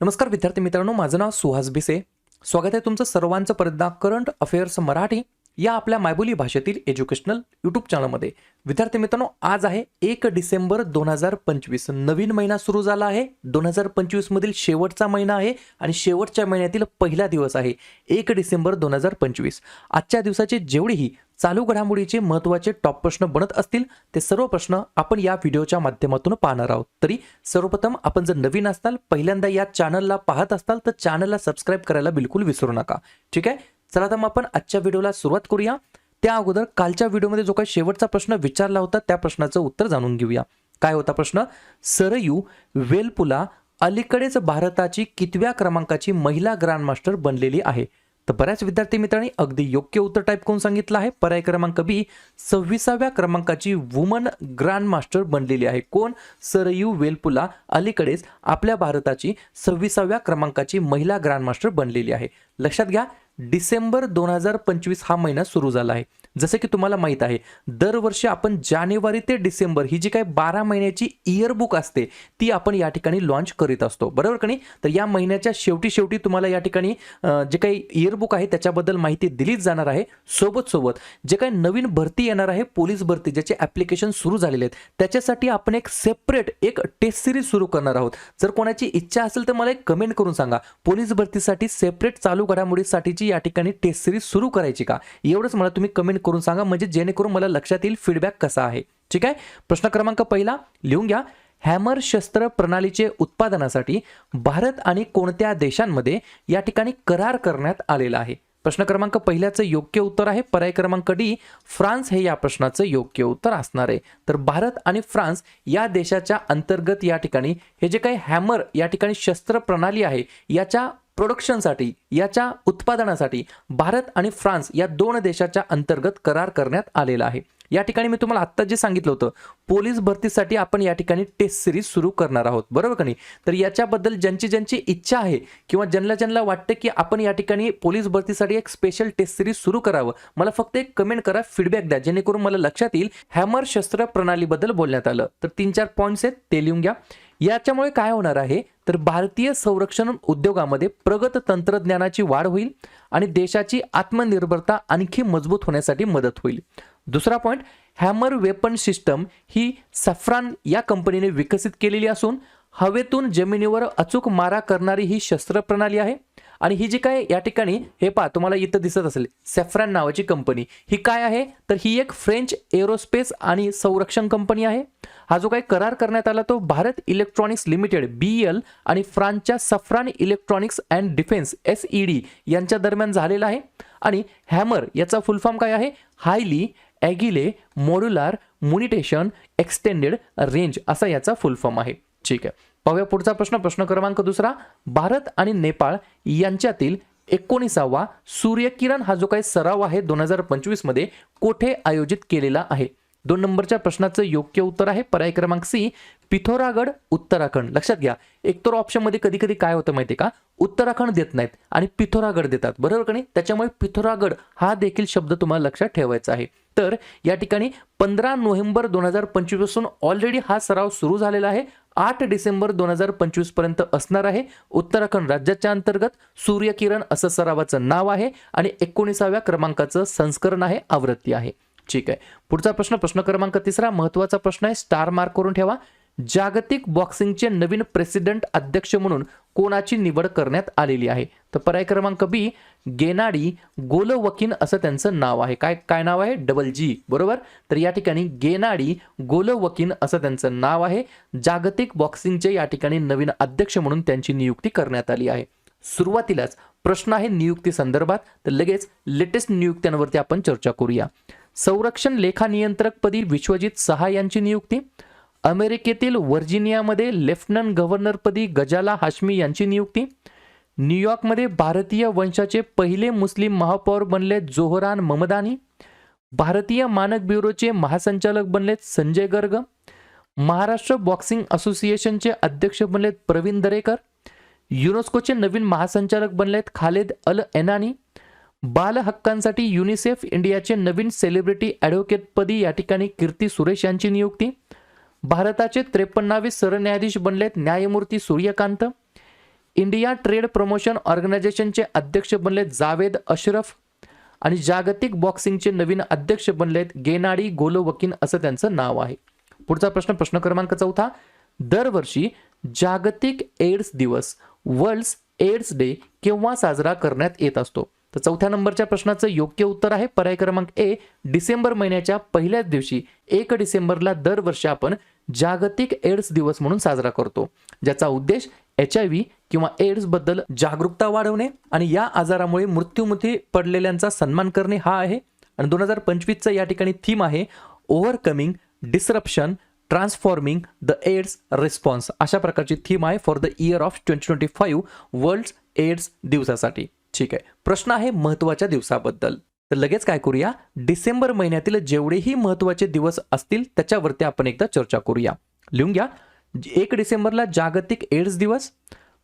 नमस्कार विद्यार्थी मित्रांनो, माझं नाव सुहास भिसे. स्वागत आहे तुमचं सर्वांचं परत करंट अफेअर्स मराठी या आपल्या मायबोली भाषेतील एज्युकेशनल यूट्यूब चॅनलमध्ये. विद्यार्थी मित्रांनो, आज आहे 1 डिसेंबर 2025. नवीन महिना सुरू झाला आहे. 2025 मधील शेवटचा महिना आहे आणि शेवटच्या महिन्यातील पहिला दिवस आहे 1 डिसेंबर 2025. आजच्या दिवसाचे जेवढेही चालू घडामोडीचे महत्त्वाचे टॉप प्रश्न बनत असतील ते सर्व प्रश्न आपण या व्हिडिओच्या माध्यमातून पाहणार आहोत. तरी सर्वप्रथम आपण जर नवीन असताल, पहिल्यांदा या चॅनलला पाहत असताल तर चॅनलला सबस्क्राइब करायला बिलकुल विसरू नका. ठीक आहे, चला तर मग आपण आजच्या व्हिडिओला सुरुवात करूया. त्या अगोदर कालच्या व्हिडिओमध्ये जो काही शेवटचा प्रश्न विचारला होता त्या प्रश्नाचं उत्तर जाणून घेऊया. काय होता प्रश्न? सरयू वेलपुला अलीकडेच भारताची कितव्या क्रमांकाची महिला ग्रँडमास्टर बनलेली आहे? तर बऱ्याच विद्यार्थी मित्रांनी अगदी योग्य उत्तर टाईप करून सांगितलं आहे. पर्याय क्रमांक बी, 26व्या क्रमांकाची वुमन ग्रँडमास्टर बनलेली आहे. कोण? सरयू वेलपुला अलीकडेच आपल्या भारताची 26व्या क्रमांकाची महिला ग्रँडमास्टर बनलेली आहे. लक्षात घ्या, डिसेंबर 2025 हा महिना सुरू झाला आहे. जसे की तुम्हाला माहित आहे, दरवर्षी आपण जानेवारी ते डिसेंबर ही जी काही 12 महिन्याची इयर बुक असते ती आपण या ठिकाणी लॉन्च करीत असतो, बरोबर की नाही? तर या महिन्याच्या शेवटी तुम्हाला या ठिकाणी जे काही इयर बुक आहे त्याच्याबद्दल माहिती दिलीच जाणार आहे. सोबत जे काही नवीन भरती येणार आहे, पोलीस भरती ज्याचे ॲप्लिकेशन सुरू झालेले आहेत, त्याच्यासाठी आपण एक सेपरेट टेस्ट सिरीज सुरू करणार आहोत. जर कोणाची इच्छा असेल तर मला एक कमेंट करून सांगा, पोलीस भरतीसाठी सेपरेट चालू घडामोडीसाठीची या ठिकाणी टेस्ट सिरीज सुरू करायची का? एवढंच मला तुम्ही कमेंट करून सांगा, म्हणजे जेणेकरून मला लक्षात येईल फीडबॅक कसा आहे. ठीक आहे, प्रश्न क्रमांक पहिला लिहून घ्या. हॅमर शस्त्र प्रणालीचे उत्पादनासाठी भारत आणि कोणत्या देशांमध्ये या ठिकाणी करार करण्यात आलेला आहे? प्रश्न क्रमांक पहिल्याचं योग्य उत्तर आहे पर्याय क्रमांक डी, फ्रान्स हे या प्रश्नाचं योग्य उत्तर असणार आहे. तर भारत आणि फ्रान्स या देशाच्या अंतर्गत या ठिकाणी हे जे काही हॅमर या ठिकाणी शस्त्र प्रणाली आहे याच्या प्रोडक्शनसाठी, याच्या उत्पादनासाठी भारत आणि फ्रान्स या दोन देशाच्या अंतर्गत करार करण्यात आलेला आहे. या ठिकाणी मी तुम्हाला आत्ता जे सांगितलं होतं, पोलीस भरतीसाठी आपण या ठिकाणी टेस्ट सिरीज सुरू करणार आहोत, बरोबर का नाही? तर याच्याबद्दल ज्यांची इच्छा आहे किंवा ज्यांना वाटतं की आपण या ठिकाणी पोलीस भरतीसाठी एक स्पेशल टेस्ट सिरीज सुरू करावं, मला फक्त एक कमेंट करा, फीडबॅक द्या, जेणेकरून मला लक्षात येईल हॅमर शस्त्र प्रणालीबद्दल बोलण्यात आलं. तर 3-4 पॉईंट्स आहेत ते लिहून घ्या. याच्यामुळे काय होणार आहे तर भारतीय संरक्षण उद्योगामध्ये प्रगत तंत्रज्ञानाची वाढ होईल आणि देशाची आत्मनिर्भरता आणखी मजबूत होण्यासाठी मदत होईल. दुसरा पॉइंट, हॅमर वेपन सिस्टम ही सॅफ्रॉन या कंपनीने विकसित केलेली असून हवेतून जमिनीवर अचूक मारा करणारी ही शस्त्र प्रणाली आहे. आणि ही जी काय या ठिकाणी हे पहा, तुम्हाला इथं दिसत असेल सॅफ्रॉन नावाची कंपनी, ही काय आहे तर ही एक फ्रेंच एरोस्पेस आणि संरक्षण कंपनी आहे. हा जो काही करार करण्यात आला तो भारत इलेक्ट्रॉनिक्स लिमिटेड BEL आणि फ्रान्सच्या saffron electronics and defence SED यांच्या दरम्यान झालेला आहे. आणि हॅमर याचा फुल फॉर्म काय आहे? हायली ॲगिले मॉड्युलर म्युनिटेशन एक्सटेंडेड रेंज असा याचा फुल फॉर्म आहे. ठीक आहे, पाहूया पुढचा प्रश्न. प्रश्न क्रमांक दुसरा, भारत आणि नेपाळ यांच्यातील 19वा सूर्यकिरण हा जो काही सराव आहे 2025 मध्ये कोठे आयोजित केलेला आहे? 2 नंबरच्या प्रश्नाचं योग्य उत्तर आहे पर्याय क्रमांक सी, पिथोरागड उत्तराखंड. लक्षात घ्या, एकतर ऑप्शन मध्ये कधी काय होतं माहिती का, उत्तराखंड देत नाहीत आणि पिथोरागड देतात, बरोबर का नाही? त्याच्यामुळे पिथोरागड हा देखील शब्द तुम्हाला लक्षात ठेवायचा आहे. तर या ठिकाणी 15 नोव्हेंबर 2025 पासून ऑलरेडी हा सराव सुरू झालेला आहे. 8 डिसेंबर 2025 पर्यंत असणार आहे. उत्तराखंड राज्याच्या अंतर्गत सूर्यकिरण असं सरावाचं नाव आहे आणि 19व्या क्रमांकाचं संस्करण आहे, आवृत्ती आहे. ठीक आहे, पुढचा प्रश्न. प्रश्न क्रमांक तिसरा महत्वाचा प्रश्न आहे, स्टार मार्क करून ठेवा. जागतिक बॉक्सिंगचे नवीन प्रेसिडेंट अध्यक्ष म्हणून कोणाची निवड करण्यात आलेली आहे? तर पर्याय क्रमांक बी, गेनाडी गोलोवकिन असं त्यांचं नाव आहे. काय नाव आहे? G, बरोबर. तर या ठिकाणी गेनाडी गोलोवकिन असं त्यांचं नाव आहे. जागतिक बॉक्सिंगचे या ठिकाणी नवीन अध्यक्ष म्हणून त्यांची नियुक्ती करण्यात आली आहे. सुरुवातीलाच प्रश्न आहे नियुक्ती संदर्भात, तर लगेच लेटेस्ट नियुक्त्यांवरती आपण चर्चा करूया. संरक्षण लेखा नियंत्रकपदी विश्वजित सहा यांची नियुक्ती. अमेरिकेतील व्हर्जिनियामध्ये लेफ्टनंट गव्हर्नरपदी गजाला हाशमी यांची नियुक्ती. न्यूयॉर्कमध्ये भारतीय वंशाचे पहिले मुस्लिम महापौर बनले जोहरान ममदानी. भारतीय मानक ब्युरोचे महासंचालक बनलेत संजय गर्ग. महाराष्ट्र बॉक्सिंग असोसिएशनचे अध्यक्ष बनलेत प्रवीण दरेकर. युनेस्कोचे नवीन महासंचालक बनलेत खालेद अल एनानी. बाल हक्कांसाठी युनिसेफ इंडियाचे नवीन सेलिब्रिटी ॲडव्होकेटपदी या ठिकाणी कीर्ती सुरेश यांची नियुक्ती. भारताचे 53वे सरन्यायाधीश बनलेत न्यायमूर्ती सूर्यकांत. इंडिया ट्रेड प्रमोशन ऑर्गनायझेशनचे अध्यक्ष बनले जावेद अशरफ आणि जागतिक बॉक्सिंगचे नवीन अध्यक्ष बनलेत गेनाडी गोलोवकिन असं त्यांचं नाव आहे. पुढचा प्रश्न, प्रश्न क्रमांक 4. दरवर्षी जागतिक एड्स दिवस वर्ल्ड एड्स डे केव्हा साजरा करण्यात येत असतो? तर 4थ्या नंबरच्या प्रश्नाचं योग्य उत्तर आहे पर्याय क्रमांक ए, डिसेंबर महिन्याच्या पहिल्याच दिवशी 1 डिसेंबरला दरवर्षी आपण जागतिक एड्स दिवस म्हणून साजरा करतो, ज्याचा उद्देश HIV किंवा एड्स बद्दल जागरूकता वाढवणे आणि या आजारामुळे मृत्युमुखी पडलेल्यांचा सन्मान करणे हा आहे. आणि 2025चं या ठिकाणी थीम आहे overcoming disruption transforming the AIDS response. अशा प्रकारची थीम आहे for the year of 2025 world AIDS दिवसासाठी. ठीक आहे, प्रश्न आहे महत्त्वाच्या दिवसाबद्दल. तर लगेच काय करूया, डिसेंबर महिन्यातील जेवढेही महत्त्वाचे दिवस असतील त्याच्यावरती आपण एकदा चर्चा करूया. लिहून घ्या. 1 डिसेंबरला जागतिक एड्स दिवस,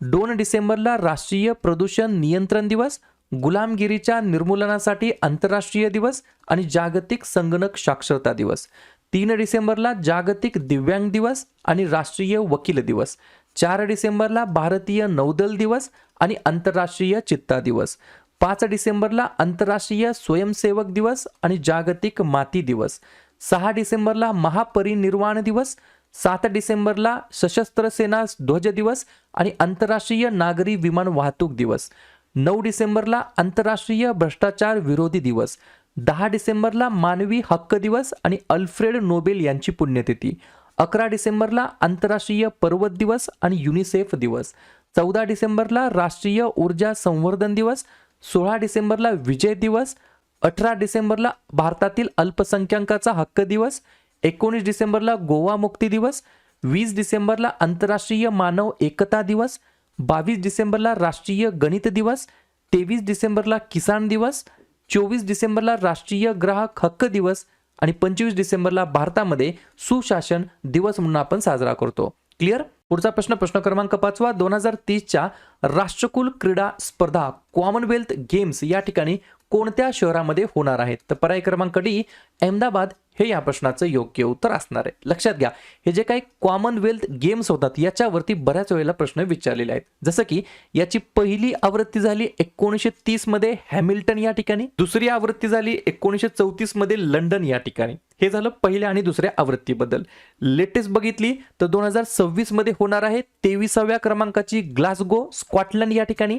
2 डिसेंबरला राष्ट्रीय प्रदूषण नियंत्रण दिवस, गुलामगिरीच्या निर्मूलनासाठी आंतरराष्ट्रीय दिवस आणि जागतिक संगणक साक्षरता दिवस, 3 डिसेंबरला जागतिक दिव्यांग दिवस आणि राष्ट्रीय वकील दिवस, 4 डिसेंबरला भारतीय नौदल दिवस आणि आंतरराष्ट्रीय चित्ता दिवस, 5 डिसेंबरला आंतरराष्ट्रीय स्वयंसेवक दिवस आणि जागतिक माती दिवस, 6 डिसेंबरला महापरिनिर्वाण दिवस, 7 डिसेंबरला सशस्त्र सेना ध्वज दिवस आणि आंतरराष्ट्रीय नागरी विमान वाहतूक दिवस, 9 डिसेंबरला आंतरराष्ट्रीय भ्रष्टाचार विरोधी दिवस, 10 डिसेंबरला मानवी हक्क दिवस आणि अल्फ्रेड नोबेल यांची पुण्यतिथी, 11 डिसेंबरला आंतरराष्ट्रीय पर्वत दिवस आणि युनिसेफ दिवस, 14 डिसेंबरला राष्ट्रीय ऊर्जा संवर्धन दिवस, 16 डिसेंबरला विजय दिवस, 18 डिसेंबरला भारतातील अल्पसंख्याकांचा हक्क दिवस, 19 डिसेंबरला गोवा मुक्ती दिवस, 20 डिसेंबरला आंतरराष्ट्रीय मानव एकता दिवस, 22 डिसेंबरला राष्ट्रीय गणित दिवस, 23 डिसेंबरला किसान दिवस, 24 डिसेंबरला राष्ट्रीय ग्राहक हक्क दिवस आणि 25 डिसेंबरला भारतामध्ये सुशासन दिवस म्हणून आपण साजरा करतो. क्लिअर. पुढचा प्रश्न, प्रश्न क्रमांक 5. 2030च्या राष्ट्रकुल क्रीडा स्पर्धा कॉमनवेल्थ गेम्स या ठिकाणी कोणत्या शहरामध्ये होणार आहेत? तर पर्याय क्रमांक डी, अहमदाबाद हे या प्रश्नाचं योग्य उत्तर असणार आहे. लक्षात घ्या, हे जे काही कॉमनवेल्थ गेम्स होतात याच्यावरती बऱ्याच वेळेला प्रश्न विचारलेले आहेत. जसं की याची पहिली आवृत्ती झाली 1930 मध्ये हॅमिल्टन या ठिकाणी, दुसरी आवृत्ती झाली 1934 मध्ये लंडन या ठिकाणी. हे झालं पहिल्या आणि दुसऱ्या आवृत्तीबद्दल. लेटेस्ट बघितली तर 2026 मध्ये होणार आहे 23व्या क्रमांकाची ग्लासगो स्कॉटलंड या ठिकाणी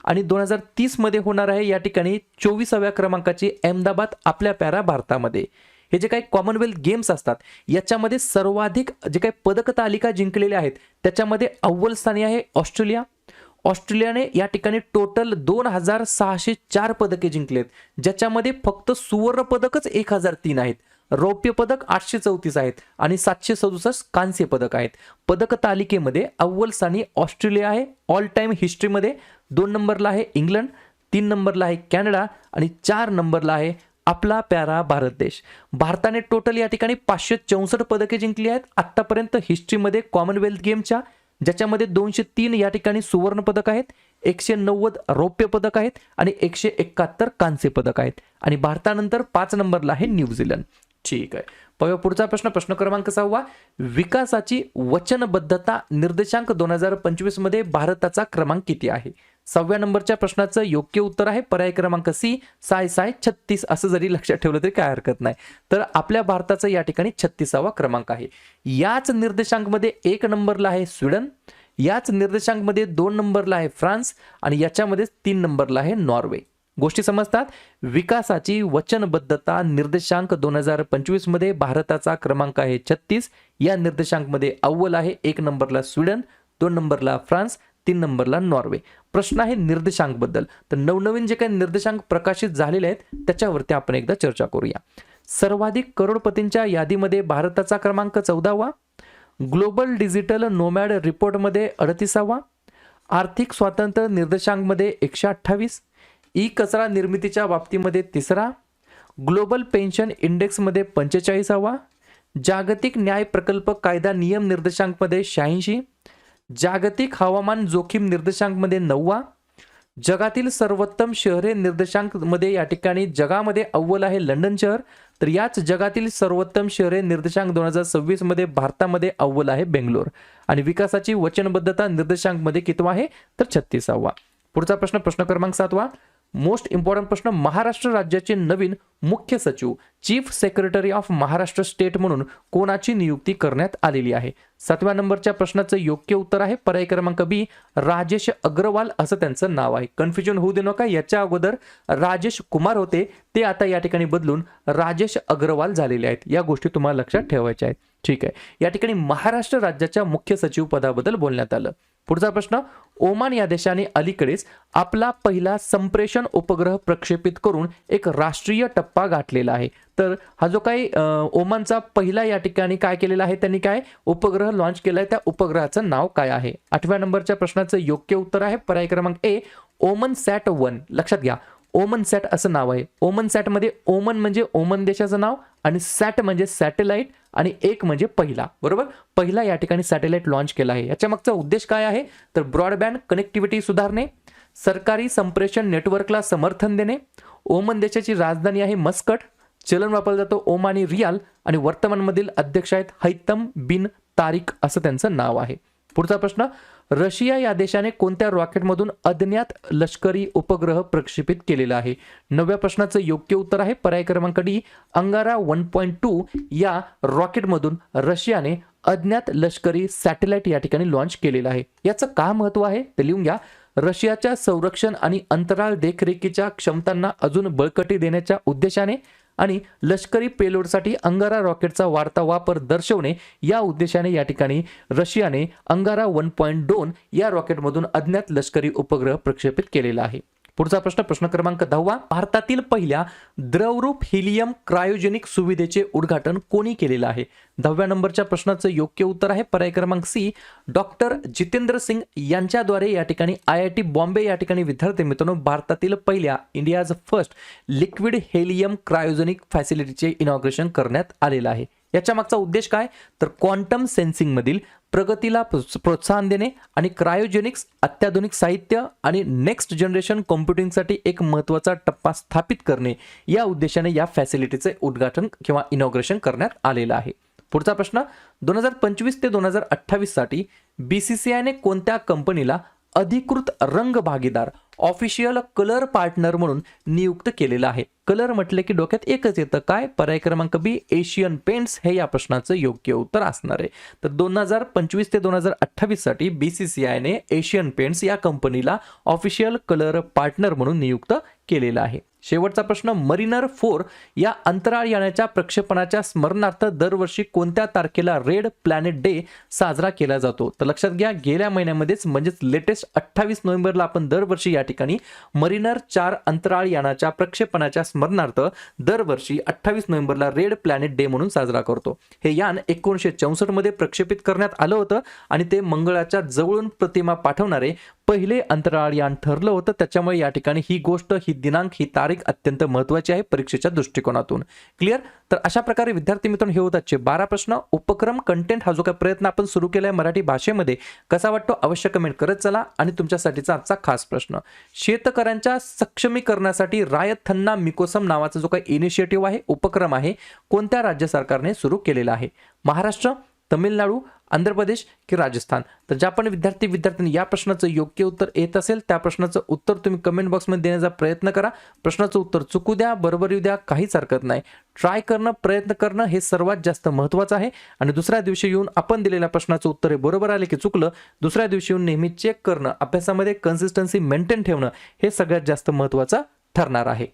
आणि 2030 मध्ये होणार आहे या ठिकाणी 24व्या क्रमांकाची अहमदाबाद आपल्या प्यारा भारतामध्ये. हे जे काही कॉमनवेल्थ गेम्स असतात याच्यामध्ये सर्वाधिक जे काही पदक तालिका जिंकलेल्या आहेत त्याच्यामध्ये अव्वल स्थानी आहे ऑस्ट्रेलिया. ऑस्ट्रेलियाने या ठिकाणी टोटल 2604 पदके जिंकलेत, ज्याच्यामध्ये फक्त सुवर्ण पदकच 1003 आहेत, रौप्य पदक 834 आहेत आणि 767 कांस्य पदक आहेत. पदक तालिकेमध्ये अव्वल स्थानी ऑस्ट्रेलिया आहे ऑल टाइम हिस्ट्रीमध्ये, 2 नंबरला आहे इंग्लंड, 3 नंबरला आहे कॅनडा आणि 4 नंबरला आहे आपला प्यारा भारत देश. भारताने टोटल या ठिकाणी 564 पदके जिंकली आहेत आतापर्यंत हिस्ट्रीमध्ये कॉमनवेल्थ गेमच्या, ज्याच्यामध्ये 203 या ठिकाणी सुवर्ण पदक आहेत, 190 रौप्य पदक आहेत आणि 171 कांस्य पदक आहेत. आणि भारतानंतर 5 नंबरला आहे न्यूझीलंड. ठीक आहे, पाहूया पुढचा प्रश्न, प्रश्न क्रमांक 6. विकासाची वचनबद्धता निर्देशांक 2025 मध्ये भारताचा क्रमांक किती आहे? 6व्या नंबरच्या प्रश्नाचं योग्य उत्तर आहे पर्याय क्रमांक सी, 36 असं जरी लक्षात ठेवलं तरी काय हरकत नाही. तर आपल्या भारताचा या ठिकाणी 36वा क्रमांक आहे. याच निर्देशांकमध्ये 1 नंबरला आहे स्वीडन, याच निर्देशांकमध्ये 2 नंबरला आहे फ्रान्स आणि याच्यामध्ये 3 नंबरला आहे नॉर्वे. गोष्टी समजतात. विकासाची वचनबद्धता निर्देशांक 2025 मध्ये भारताचा क्रमांक आहे 36. या निर्देशांकमध्ये अव्वल आहे 1 नंबरला स्वीडन, 2 नंबरला फ्रान्स, 3 नंबरला नॉर्वे. प्रश्न आहे निर्देशांक बद्दल. तर नवनवीन जे काही निर्देशांक प्रकाशित झालेले आहेत त्याच्यावरती आपण एकदा चर्चा करूया. सर्वाधिक करोडपतींच्या यादीमध्ये भारताचा क्रमांक 14वा, ग्लोबल डिजिटल नोमॅड रिपोर्टमध्ये 38वा, आर्थिक स्वातंत्र्य निर्देशांकमध्ये 128, ई कचरा निर्मितीच्या बाबतीमध्ये 3रा, ग्लोबल पेन्शन इंडेक्समध्ये 45वा, जागतिक न्याय प्रकल्प कायदा नियम निर्देशांकमध्ये 86, जागतिक हवामान जोखीम निर्देशांकमध्ये 9वा, जगातील सर्वोत्तम शहरे निर्देशांकमध्ये या ठिकाणी जगामध्ये अव्वल आहे लंडन शहर, तर याच जगातील सर्वोत्तम शहरे निर्देशांक 2026 मध्ये भारतामध्ये अव्वल आहे बेंगलोर. आणि विकासाची वचनबद्धता निर्देशांक मध्ये कितवा आहे तर 36वा. पुढचा प्रश्न, प्रश्न क्रमांक 7वा, मोस्ट इम्पॉर्टंट प्रश्न, महाराष्ट्र राज्याचे नवीन मुख्य सचिव chief secretary of Maharashtra state म्हणून कोणाची नियुक्ती करण्यात आलेली आहे. 7व्या नंबरच्या प्रश्नाचं योग्य उत्तर आहे पर्याय क्रमांक बी, राजेश अग्रवाल असं त्यांचं नाव आहे. कन्फ्युजन होऊ दे नका, याच्या अगोदर राजेश कुमार होते, ते आता या ठिकाणी बदलून राजेश अग्रवाल झालेले आहेत. या गोष्टी तुम्हाला लक्षात ठेवायच्या आहेत. ठीक आहे, या ठिकाणी महाराष्ट्र राज्याच्या मुख्य सचिव पदाबद्दल बोलण्यात आलं. पुढचा प्रश्न, ओमान या देशाने अलीकडेच आपला पहिला संप्रेषण उपग्रह प्रक्षेपित करून एक राष्ट्रीय टप्पा गाठलेला आहे. तर हा जो काही ओमानचा पहिला या ठिकाणी काय केलेला आहे, त्यांनी काय उपग्रह लॉन्च केलाय, त्या उपग्रहाचं नाव काय आहे. 8व्या नंबरच्या प्रश्नाचं योग्य उत्तर आहे पर्याय क्रमांक ए, ओमन सॅट 1. लक्षात घ्या, ओमन सॅट असं नाव आहे. ओमन सॅट मध्ये ओमन म्हणजे ओमन देशाचं नाव आणि सॅट म्हणजे सॅटेलाइट आणि एक म्हणजे पहिला, बरोबर, पहिला या ठिकाणी सॅटेलाइट लॉन्च केला आहे. याच्या मागचा उद्देश काय आहे तर ब्रॉडबँड कनेक्टिव्हिटी सुधारणे, सरकारी संप्रेषण नेटवर्कला समर्थन देणे. ओमन देशाची राजधानी आहे मस्कट, चलन वापरलं जातं ओमानी रियाल आणि वर्तमानमधील अध्यक्ष आहेत हैतम बिन तारिक असं त्यांचं नाव आहे. पुढचा प्रश्न, रशिया या देशाने कोणत्या रॉकेटमधून अज्ञात लष्करी उपग्रह प्रक्षेपित केलेला आहे. 9व्या प्रश्नाचं योग्य उत्तर आहे पर्याय क्रमांक डी, अंगारा 1.2 या रॉकेटमधून रशियाने अज्ञात लष्करी सॅटेलाइट या ठिकाणी लॉन्च केलेलं आहे. याचं काय महत्व आहे ते लिहून घ्या. रशियाच्या संरक्षण आणि अंतराळ देखरेखीच्या क्षमतांना अजून बळकटी देण्याच्या उद्देशाने आणि लष्करी पेलोडसाठी अंगारा रॉकेटचा वाढता वापर दर्शवणे या उद्देशाने या ठिकाणी रशियाने अंगारा 1.2 या रॉकेटमधून अज्ञात लष्करी उपग्रह प्रक्षेपित केलेला आहे. पुढचा प्रश्न, प्रश्न क्रमांक 10वा, भारतातील पहिल्या द्रवरूप हिलियम क्रायोजेनिक सुविधेचे उद्घाटन कोणी केलेलं आहे. 10व्या नंबरच्या प्रश्नाचं योग्य उत्तर आहे पर्याय क्रमांक सी, डॉक्टर जितेंद्र सिंग यांच्याद्वारे या ठिकाणी IIT बॉम्बे या ठिकाणी विद्यार्थी मित्रांनो भारतातील पहिल्या India's first liquid helium cryogenic फॅसिलिटीचे इनॉग्रेशन करण्यात आलेलं आहे. याच्या मागचा उद्देश काय तर क्वांटम सेन्सिंग मधील प्रगतीला प्रोत्साहन देणे आणि क्रायोजेनिक्स अत्याधुनिक साहित्य आणि नेक्स्ट जनरेशन कॉम्प्युटिंगसाठी एक महत्त्वाचा टप्पा स्थापित करणे या उद्देशाने या फॅसिलिटीचे उद्घाटन किंवा इनॉग्रेशन करण्यात आलेलं आहे. पुढचा प्रश्न, 2025 ते 2028 साठी BCCIने कोणत्या कंपनीला अधिकृत रंग भागीदार ऑफिशियल कलर पार्टनर म्हणून नियुक्त केलेला आहे. कलर म्हटले की डोक्यात एकच येतं काय पर्याय क्रमांक बी, एशियन पेंट्स हे या प्रश्नाचं योग्य उत्तर असणार आहे. तर 2025 ते 2028 साठी BCCIने एशियन पेंट्स या कंपनीला ऑफिशियल कलर पार्टनर म्हणून नियुक्त केलेला आहे. शेवटचा प्रश्न, मरिनर 4 या अंतराळ यानाच्या प्रक्षेपणाच्या स्मरणार्थ दरवर्षी कोणत्या तारखेला रेड प्लॅनेट डे साजरा केला जातो. तर लक्षात घ्या, गेल्या महिन्यामध्येच म्हणजेच लेटेस्ट 28 नोव्हेंबरला आपण दरवर्षी या ठिकाणी मरिनर 4 अंतराळ यानाच्या प्रक्षेपणाच्या स्मरणार्थ दरवर्षी 28 नोव्हेंबरला रेड प्लॅनेट डे म्हणून साजरा करतो. हे यान 1964 मध्ये प्रक्षेपित करण्यात आलं होतं आणि ते मंगळाच्या जवळून प्रतिमा पाठवणारे पहिले अंतराळ यान ठरलं होतं. त्याच्यामुळे या ठिकाणी ही गोष्ट, ही दिनांक, ही तारीख अत्यंत महत्त्वाची आहे परीक्षेच्या दृष्टिकोनातून. क्लिअर. तर अशा प्रकारे विद्यार्थी मित्रांनो हे होतात 12 प्रश्न. उपक्रम कंटेंट हा जो काही प्रयत्न आपण सुरू केलाय मराठी भाषेमध्ये कसा वाटतो अवश्य कमेंट करत चला. आणि तुमच्यासाठीचा आजचा खास प्रश्न, शेतकऱ्यांच्या सक्षमीकरणासाठी रायथन्ना मिकोसम नावाचा जो काही इनिशिएटिव्ह आहे, उपक्रम आहे, कोणत्या राज्य सरकारने सुरू केलेला आहे. महाराष्ट्र, तमिळनाडू, आंध्र प्रदेश की राजस्थान. तर ज्या पण विद्यार्थ्यांनी या प्रश्नाचं योग्य उत्तर येत असेल त्या प्रश्नाचं उत्तर तुम्ही कमेंट बॉक्समध्ये देण्याचा प्रयत्न करा. प्रश्नाचं उत्तर चुकू द्या, बरोबर येऊ द्या, काहीच हरकत नाही. ट्राय करणं, प्रयत्न करणं हे सर्वात जास्त महत्त्वाचं आहे. आणि दुसऱ्या दिवशी येऊन आपण दिलेल्या प्रश्नाचं उत्तर हे बरोबर आले की चुकलं, दुसऱ्या दिवशी येऊन नेहमी चेक करणं, अभ्यासामध्ये कन्सिस्टन्सी मेंटेन ठेवणं हे सगळ्यात जास्त महत्त्वाचं ठरणार आहे.